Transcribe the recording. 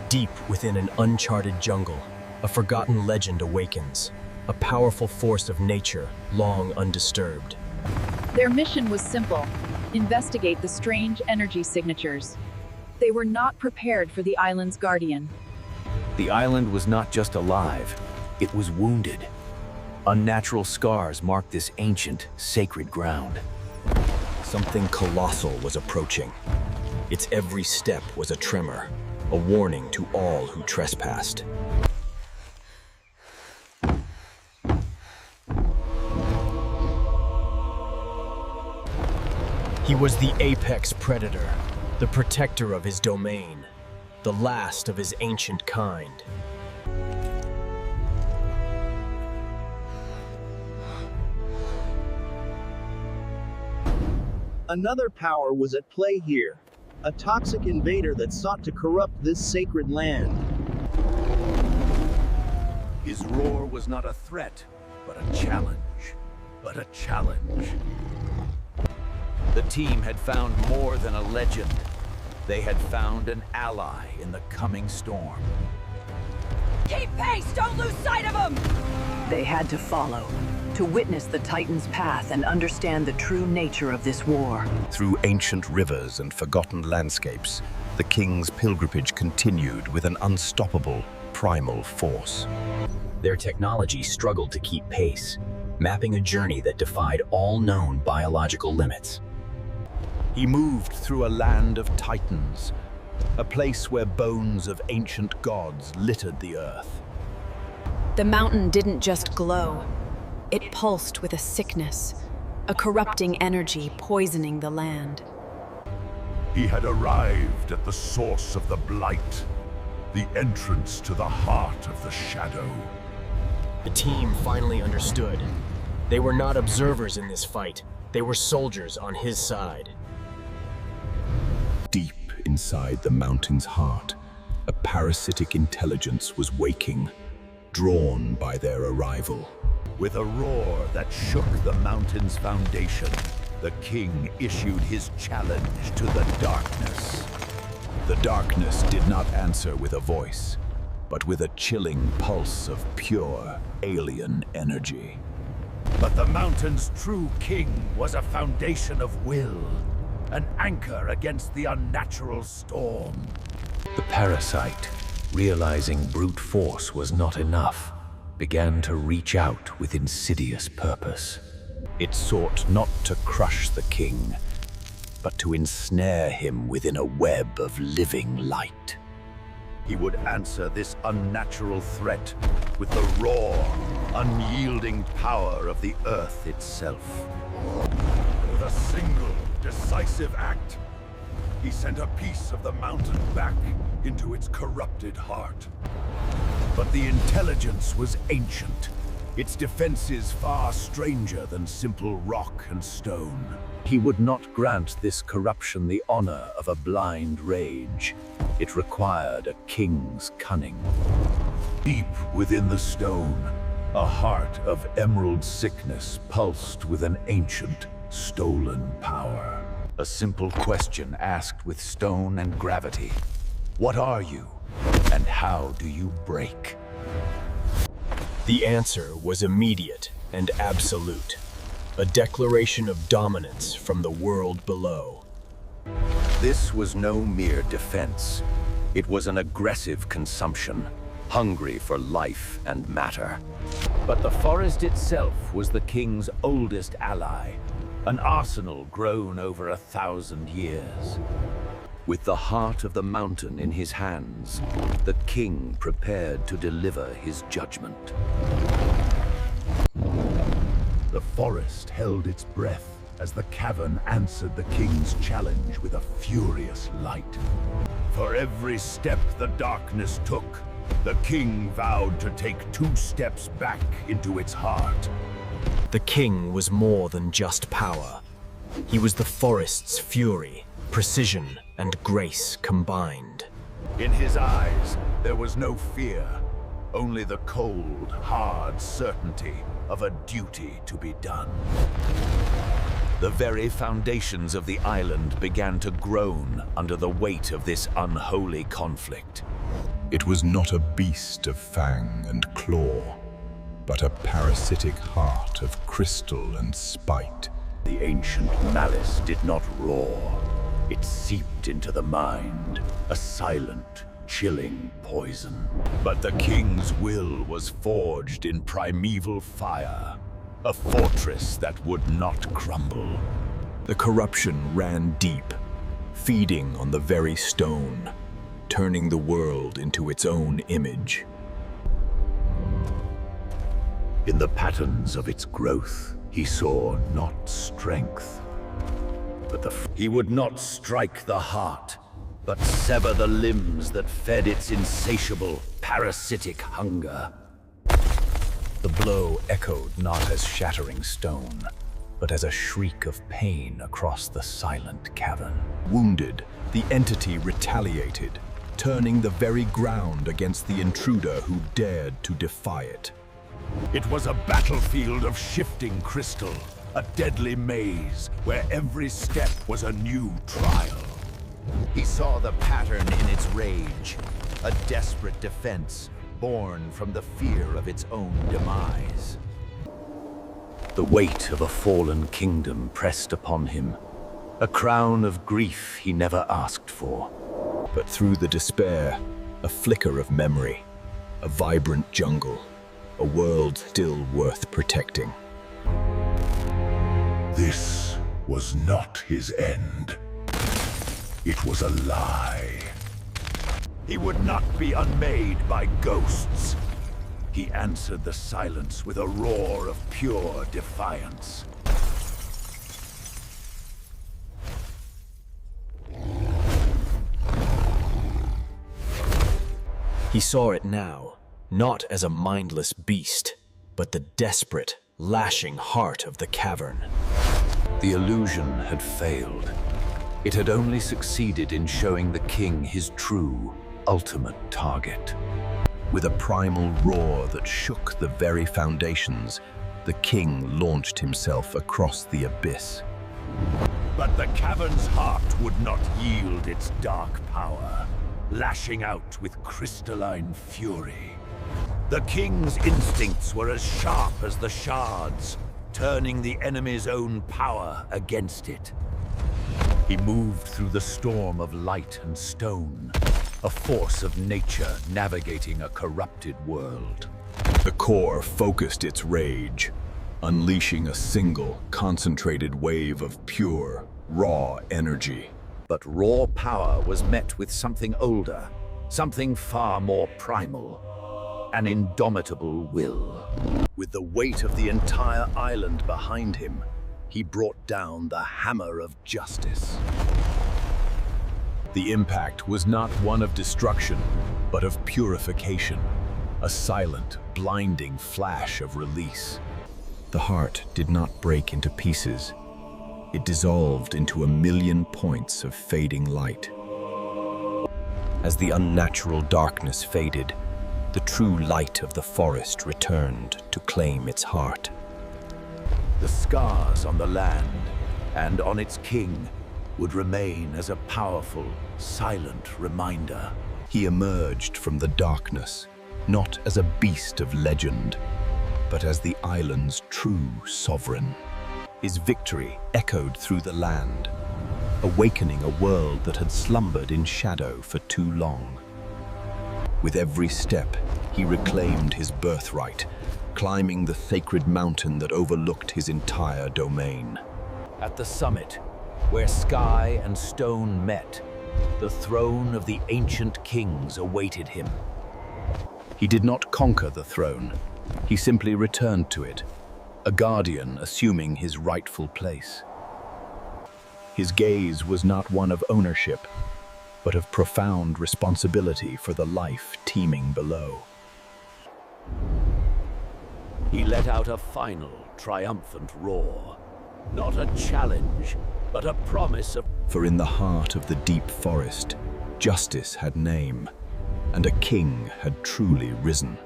Deep within an uncharted jungle, a forgotten legend awakens, a powerful force of nature, long undisturbed. Their mission was simple: investigate the strange energy signatures. They were not prepared for the island's guardian. The island was not just alive, it was wounded. Unnatural scars marked this ancient, sacred ground. Something colossal was approaching. Its every step was a tremor, a warning to all who trespassed. He was the apex predator, the protector of his domain, the last of his ancient kind. Another power was at play here, a toxic invader that sought to corrupt this sacred land. His roar was not a threat, but a challenge. The team had found more than a legend. They had found an ally in the coming storm. Keep pace! Don't lose sight of him! They had to follow, to witness the Titan's path and understand the true nature of this war. Through ancient rivers and forgotten landscapes, the king's pilgrimage continued with an unstoppable, primal force. Their technology struggled to keep pace, mapping a journey that defied all known biological limits. He moved through a land of titans, a place where bones of ancient gods littered the earth. The mountain didn't just glow. It pulsed with a sickness, a corrupting energy poisoning the land. He had arrived at the source of the blight, the entrance to the heart of the shadow. The team finally understood. They were not observers in this fight. They were soldiers on his side. Deep inside the mountain's heart, a parasitic intelligence was waking, drawn by their arrival. With a roar that shook the mountain's foundation, the king issued his challenge to the darkness. The darkness did not answer with a voice, but with a chilling pulse of pure, alien energy. But the mountain's true king was a foundation of will, an anchor against the unnatural storm. The parasite, realizing brute force was not enough, began to reach out with insidious purpose. It sought not to crush the king, but to ensnare him within a web of living light. He would answer this unnatural threat with the raw, unyielding power of the earth itself. With a single, decisive act, he sent a piece of the mountain back into its corrupted heart. But the intelligence was ancient, its defenses far stranger than simple rock and stone. He would not grant this corruption the honor of a blind rage. It required a king's cunning. Deep within the stone, a heart of emerald sickness pulsed with an ancient, stolen power. A simple question asked with stone and gravity. What are you, and how do you break? The answer was immediate and absolute, a declaration of dominance from the world below. This was no mere defense. It was an aggressive consumption, hungry for life and matter. But the forest itself was the king's oldest ally, an arsenal grown over 1,000 years. With the heart of the mountain in his hands, the king prepared to deliver his judgment. The forest held its breath as the cavern answered the king's challenge with a furious light. For every step the darkness took, the king vowed to take 2 steps back into its heart. The king was more than just power. He was the forest's fury, precision, and grace combined. In his eyes, there was no fear, only the cold, hard certainty of a duty to be done. The very foundations of the island began to groan under the weight of this unholy conflict. It was not a beast of fang and claw, but a parasitic heart of crystal and spite. The ancient malice did not roar. It seeped into the mind, a silent, chilling poison. But the king's will was forged in primeval fire, a fortress that would not crumble. The corruption ran deep, feeding on the very stone, turning the world into its own image. In the patterns of its growth, he saw not strength, but he would not strike the heart, but sever the limbs that fed its insatiable, parasitic hunger. The blow echoed not as shattering stone, but as a shriek of pain across the silent cavern. Wounded, the entity retaliated, turning the very ground against the intruder who dared to defy it. It was a battlefield of shifting crystal, a deadly maze where every step was a new trial. He saw the pattern in its rage, a desperate defense born from the fear of its own demise. The weight of a fallen kingdom pressed upon him, a crown of grief he never asked for. But through the despair, a flicker of memory, a vibrant jungle, a world still worth protecting. This was not his end. It was a lie. He would not be unmade by ghosts. He answered the silence with a roar of pure defiance. He saw it now, not as a mindless beast, but the desperate, lashing heart of the cavern. The illusion had failed. It had only succeeded in showing the king his true, ultimate target. With a primal roar that shook the very foundations, the king launched himself across the abyss. But the cavern's heart would not yield its dark power, lashing out with crystalline fury. The king's instincts were as sharp as the shards, turning the enemy's own power against it. He moved through the storm of light and stone, a force of nature navigating a corrupted world. The core focused its rage, unleashing a single, concentrated wave of pure, raw energy. But raw power was met with something older, something far more primal. An indomitable will. With the weight of the entire island behind him, he brought down the hammer of justice. The impact was not one of destruction, but of purification, a silent, blinding flash of release. The heart did not break into pieces. It dissolved into 1,000,000 points of fading light. As the unnatural darkness faded, the true light of the forest returned to claim its heart. The scars on the land and on its king would remain as a powerful, silent reminder. He emerged from the darkness, not as a beast of legend, but as the island's true sovereign. His victory echoed through the land, awakening a world that had slumbered in shadow for too long. With every step, he reclaimed his birthright, climbing the sacred mountain that overlooked his entire domain. At the summit, where sky and stone met, the throne of the ancient kings awaited him. He did not conquer the throne. He simply returned to it, a guardian assuming his rightful place. His gaze was not one of ownership, but of profound responsibility for the life teeming below. He let out a final, triumphant roar. Not a challenge, but a promise of... For in the heart of the deep forest, justice had name, and a king had truly risen.